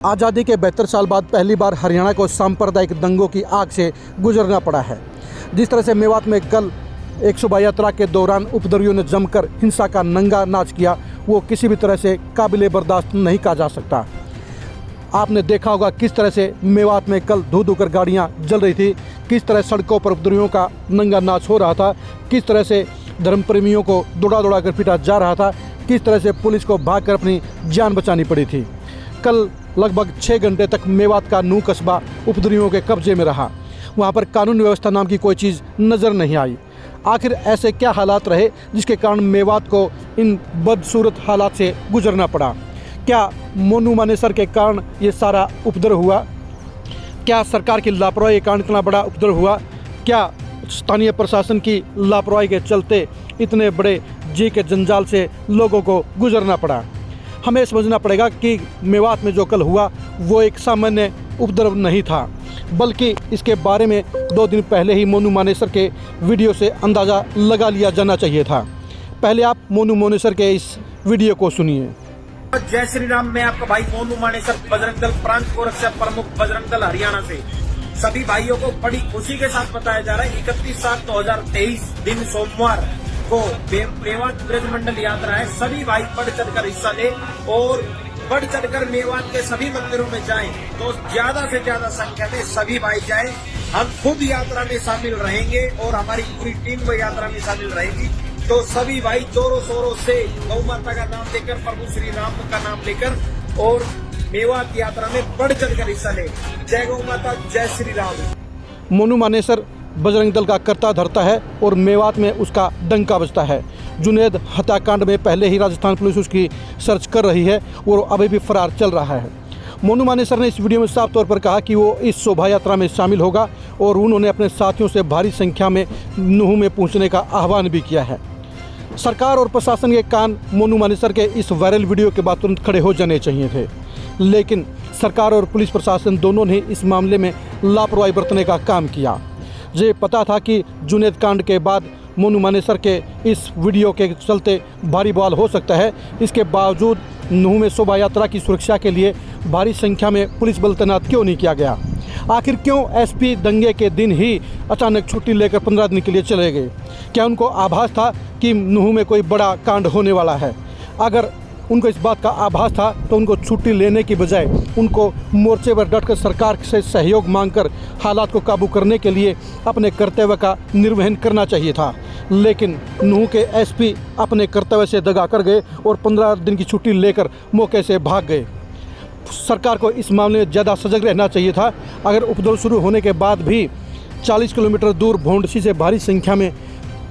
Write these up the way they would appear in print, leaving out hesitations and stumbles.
आज़ादी के 72 साल बाद पहली बार हरियाणा को सांप्रदायिक दंगों की आग से गुजरना पड़ा है। जिस तरह से मेवात में कल एक शोभा यात्रा के दौरान उपद्रवियों ने जमकर हिंसा का नंगा नाच किया, वो किसी भी तरह से काबिले बर्दाश्त नहीं कहा जा सकता। आपने देखा होगा किस तरह से मेवात में कल धू धू कर गाड़ियाँ जल रही थी, किस तरह सड़कों पर उपद्रवियों का नंगा नाच हो रहा था, किस तरह से धर्म प्रेमियों को दौड़ा दौड़ा कर पीटा जा रहा था, किस तरह से पुलिस को भागकर अपनी जान बचानी पड़ी थी। कल लगभग 6 घंटे तक मेवात का नूह कस्बा उपद्रवियों के कब्जे में रहा। वहाँ पर कानून व्यवस्था नाम की कोई चीज़ नज़र नहीं आई। आखिर ऐसे क्या हालात रहे जिसके कारण मेवात को इन बदसूरत हालात से गुजरना पड़ा? क्या मोनू मानेसर के कारण ये सारा उपद्रव हुआ? क्या सरकार की लापरवाही के कारण इतना बड़ा उपद्रव हुआ? क्या स्थानीय प्रशासन की लापरवाही के चलते इतने बड़े जी के जंजाल से लोगों को गुजरना पड़ा? हमें समझना पड़ेगा कि मेवात में जो कल हुआ वो एक सामान्य उपद्रव नहीं था, बल्कि इसके बारे में 2 दिन पहले ही मोनू मानेसर के वीडियो से अंदाज़ा लगा लिया जाना चाहिए था। पहले आप मोनू मानेसर के इस वीडियो को सुनिए। जय श्री राम। मैं आपका भाई मोनू मानेसर, बजरंग दल प्रांत गोरक्षा प्रमुख, बजरंग दल हरियाणा से सभी भाइयों को बड़ी खुशी के साथ बताया जा रहा है 31/7/2023 दिन सोमवार को मेवात ब्रज मंडल यात्रा है। सभी भाई बढ़ चढ़कर हिस्सा ले और बढ़ चढ़कर मेवात के सभी मंदिरों में जाएं, तो ज्यादा से ज्यादा संख्या में सभी भाई जाएं। हम खुद यात्रा में शामिल रहेंगे और हमारी पूरी टीम वो यात्रा में शामिल रहेगी। तो सभी भाई जोरों शोरों से गौ माता का नाम लेकर, प्रभु श्री राम का नाम लेकर और मेवात यात्रा में बढ़ चढ़कर हिस्सा ले। जय गौ माता, जय श्री राम। मोनू मानेसर बजरंग दल का करता धरता है और मेवात में उसका डंका बजता है। जुनैद हत्याकांड में पहले ही राजस्थान पुलिस उसकी सर्च कर रही है और अभी भी फरार चल रहा है। मोनू मानेसर ने इस वीडियो में साफ तौर पर कहा कि वो इस शोभा यात्रा में शामिल होगा और उन्होंने अपने साथियों से भारी संख्या में नूह में पहुंचने का आह्वान भी किया है। सरकार और प्रशासन के कान मोनू मानेसर के इस वायरल वीडियो के बाद तुरंत खड़े हो जाने चाहिए थे, लेकिन सरकार और पुलिस प्रशासन दोनों ने इस मामले में लापरवाही बरतने का काम किया। ये पता था कि जुनैद कांड के बाद मोनू मानेसर के इस वीडियो के चलते भारी बवाल हो सकता है। इसके बावजूद नूह में शोभा यात्रा की सुरक्षा के लिए भारी संख्या में पुलिस बल तैनात क्यों नहीं किया गया? आखिर क्यों एसपी दंगे के दिन ही अचानक छुट्टी लेकर 15 दिन के लिए चले गए? क्या उनको आभास था कि नूह में कोई बड़ा कांड होने वाला है? अगर उनको इस बात का आभास था तो उनको छुट्टी लेने की बजाय उनको मोर्चे पर डटकर सरकार से सहयोग मांगकर हालात को काबू करने के लिए अपने कर्तव्य का निर्वहन करना चाहिए था। लेकिन नूह के एसपी अपने कर्तव्य से दगा कर गए और 15 दिन की छुट्टी लेकर मौके से भाग गए। सरकार को इस मामले में ज़्यादा सजग रहना चाहिए था। अगर उपद्रव शुरू होने के बाद भी 40 किलोमीटर दूर भोंडसी से भारी संख्या में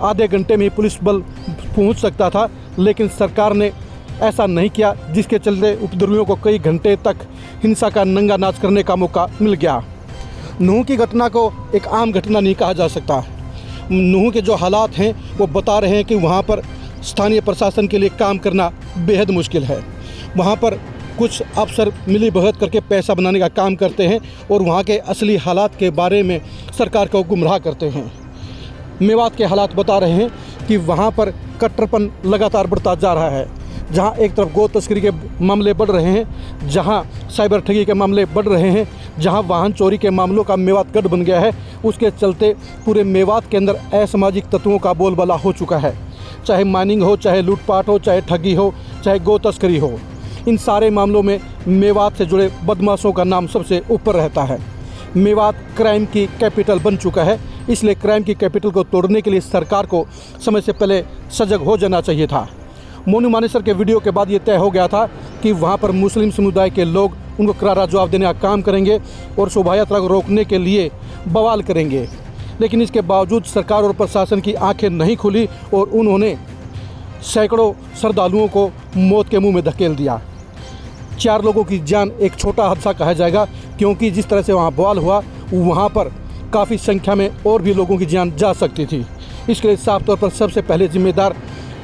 आधे घंटे में पुलिस बल पहुँच सकता था, लेकिन सरकार ने ऐसा नहीं किया, जिसके चलते उपद्रवियों को कई घंटे तक हिंसा का नंगा नाच करने का मौका मिल गया। नूह की घटना को एक आम घटना नहीं कहा जा सकता। नूह के जो हालात हैं वो बता रहे हैं कि वहाँ पर स्थानीय प्रशासन के लिए काम करना बेहद मुश्किल है। वहाँ पर कुछ अफसर मिली भगत करके पैसा बनाने का काम करते हैं और वहाँ के असली हालात के बारे में सरकार को गुमराह करते हैं। मेवात के हालात बता रहे हैं कि वहाँ पर कट्टरपन लगातार बढ़ता जा रहा है। जहां एक तरफ गो तस्करी के मामले बढ़ रहे हैं, जहां साइबर ठगी के मामले बढ़ रहे हैं, जहां वाहन चोरी के मामलों का मेवात गढ़ बन गया है, उसके चलते पूरे मेवात के अंदर असामाजिक तत्वों का बोलबाला हो चुका है। चाहे माइनिंग हो, चाहे लूटपाट हो, चाहे ठगी हो, चाहे गो तस्करी हो, इन सारे मामलों में मेवात से जुड़े बदमाशों का नाम सबसे ऊपर रहता है। मेवात क्राइम की कैपिटल बन चुका है, इसलिए क्राइम की कैपिटल को तोड़ने के लिए सरकार को समय से पहले सजग हो जाना चाहिए था। मोनू मानेसर के वीडियो के बाद ये तय हो गया था कि वहाँ पर मुस्लिम समुदाय के लोग उनको करारा जवाब देने का काम करेंगे और शोभा यात्रा को रोकने के लिए बवाल करेंगे। लेकिन इसके बावजूद सरकार और प्रशासन की आंखें नहीं खुली और उन्होंने सैकड़ों श्रद्धालुओं को मौत के मुंह में धकेल दिया। 4 लोगों की जान एक छोटा हादसा कहा जाएगा, क्योंकि जिस तरह से वहाँ बवाल हुआ वहाँ पर काफ़ी संख्या में और भी लोगों की जान जा सकती थी। इसके लिए साफ तौर पर सबसे पहले जिम्मेदार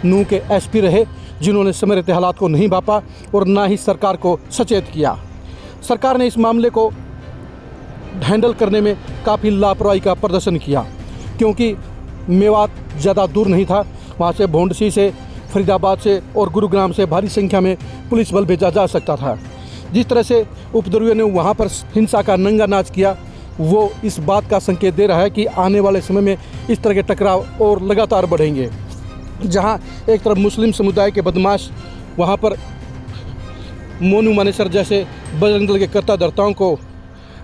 नूह के एसपी रहे, जिन्होंने समय रहते हालात को नहीं भापा और ना ही सरकार को सचेत किया। सरकार ने इस मामले को हैंडल करने में काफ़ी लापरवाही का प्रदर्शन किया, क्योंकि मेवात ज़्यादा दूर नहीं था। वहाँ से भोंडसी से, फरीदाबाद से और गुरुग्राम से भारी संख्या में पुलिस बल भेजा जा सकता था। जिस तरह से उपद्रवियों ने वहाँ पर हिंसा का नंगा नाच किया, वो इस बात का संकेत दे रहा है कि आने वाले समय में इस तरह के टकराव और लगातार बढ़ेंगे। जहाँ एक तरफ मुस्लिम समुदाय के बदमाश वहाँ पर मोनू मानेसर जैसे बजरंग दल के कर्ता धर्ताओं को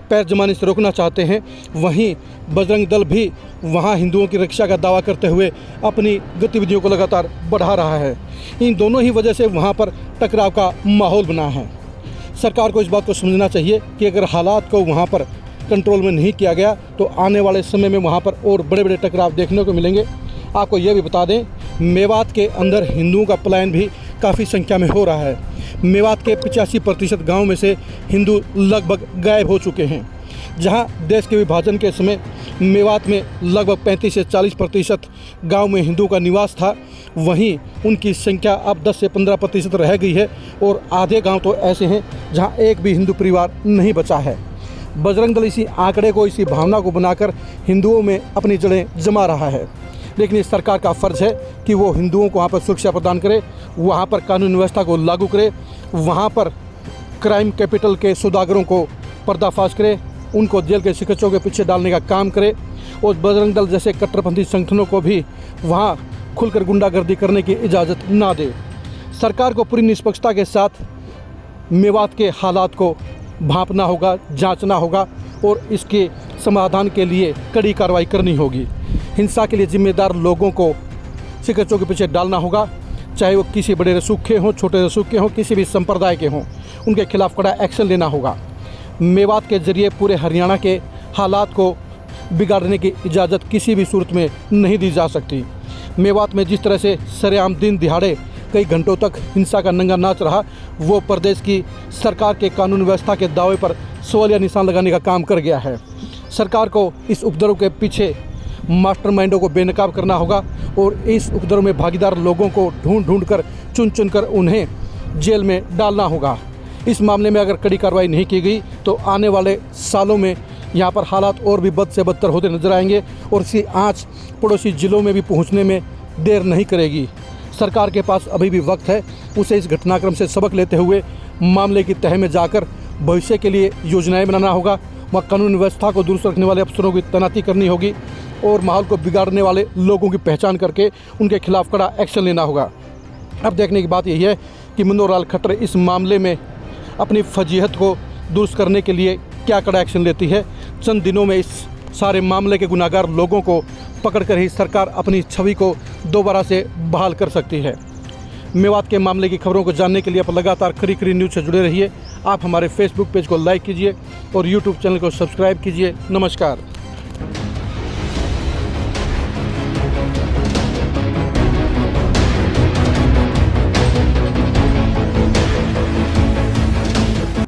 पैर जमाने से रोकना चाहते हैं, वहीं बजरंग दल भी वहाँ हिंदुओं की रक्षा का दावा करते हुए अपनी गतिविधियों को लगातार बढ़ा रहा है। इन दोनों ही वजह से वहाँ पर टकराव का माहौल बना है। सरकार को इस बात को समझना चाहिए कि अगर हालात को वहाँ पर कंट्रोल में नहीं किया गया तो आने वाले समय में वहाँ पर और बड़े बड़े टकराव देखने को मिलेंगे। आपको यह भी बता दें, मेवात के अंदर हिंदुओं का पलायन भी काफ़ी संख्या में हो रहा है। मेवात के 85% गाँव में से हिंदू लगभग गायब हो चुके हैं। जहां देश के विभाजन के समय मेवात में लगभग 35 से 40% गाँव में हिंदुओं का निवास था, वहीं उनकी संख्या अब 10 से 15% रह गई है और आधे गांव तो ऐसे हैं जहां एक भी हिंदू परिवार नहीं बचा है। बजरंग दल इसी आंकड़े को, इसी भावना को बनाकर हिंदुओं में अपनी जड़ें जमा रहा है। लेकिन इस सरकार का फ़र्ज़ है कि वो हिंदुओं को वहाँ पर सुरक्षा प्रदान करे, वहाँ पर कानून व्यवस्था को लागू करे, वहाँ पर क्राइम कैपिटल के सौदागरों को पर्दाफाश करे, उनको जेल के शिकंजों के पीछे डालने का काम करे और बजरंग दल जैसे कट्टरपंथी संगठनों को भी वहाँ खुलकर गुंडागर्दी करने की इजाज़त ना दे। सरकार को पूरी निष्पक्षता के साथ मेवात के हालात को भांपना होगा, जांचना होगा और इसके समाधान के लिए कड़ी कार्रवाई करनी होगी। हिंसा के लिए जिम्मेदार लोगों को शिकंजों के पीछे डालना होगा, चाहे वो किसी बड़े रसूख के हों, छोटे रसूख के हों, किसी भी संप्रदाय के हों, उनके खिलाफ कड़ा एक्शन लेना होगा। मेवात के जरिए पूरे हरियाणा के हालात को बिगाड़ने की इजाज़त किसी भी सूरत में नहीं दी जा सकती। मेवात में जिस तरह से सरेआम दिन दिहाड़े कई घंटों तक हिंसा का नंगा नाच रहा, वो प्रदेश की सरकार के कानून व्यवस्था के दावे पर सवालिया निशान लगाने का काम कर गया है। सरकार को इस उपद्रव के पीछे मास्टरमाइंडों को बेनकाब करना होगा और इस उपद्रव में भागीदार लोगों को ढूंढ कर चुन कर उन्हें जेल में डालना होगा। इस मामले में अगर कड़ी कार्रवाई नहीं की गई तो आने वाले सालों में यहाँ पर हालात और भी बद से बदतर होते नजर आएंगे और इसकी आँच पड़ोसी ज़िलों में भी पहुँचने में देर नहीं करेगी। सरकार के पास अभी भी वक्त है, उसे इस घटनाक्रम से सबक लेते हुए मामले की तह में जाकर भविष्य के लिए योजनाएं बनाना होगा। वह कानून व्यवस्था को दुरुस्त रखने वाले अफसरों की तैनाती करनी होगी और माहौल को बिगाड़ने वाले लोगों की पहचान करके उनके खिलाफ कड़ा एक्शन लेना होगा। अब देखने की बात यही है कि मनोहर लाल खट्टर इस मामले में अपनी फजीहत को दुरुस्त करने के लिए क्या कड़ा एक्शन लेती है। चंद दिनों में इस सारे मामले के गुनाहगार लोगों को पकड़कर ही सरकार अपनी छवि को दोबारा से बहाल कर सकती है। मेवात के मामले की खबरों को जानने के लिए आप लगातार खरी खरी न्यूज़ से जुड़े रहिए। आप हमारे फेसबुक पेज को लाइक कीजिए और यूट्यूब चैनल को सब्सक्राइब कीजिए। नमस्कार।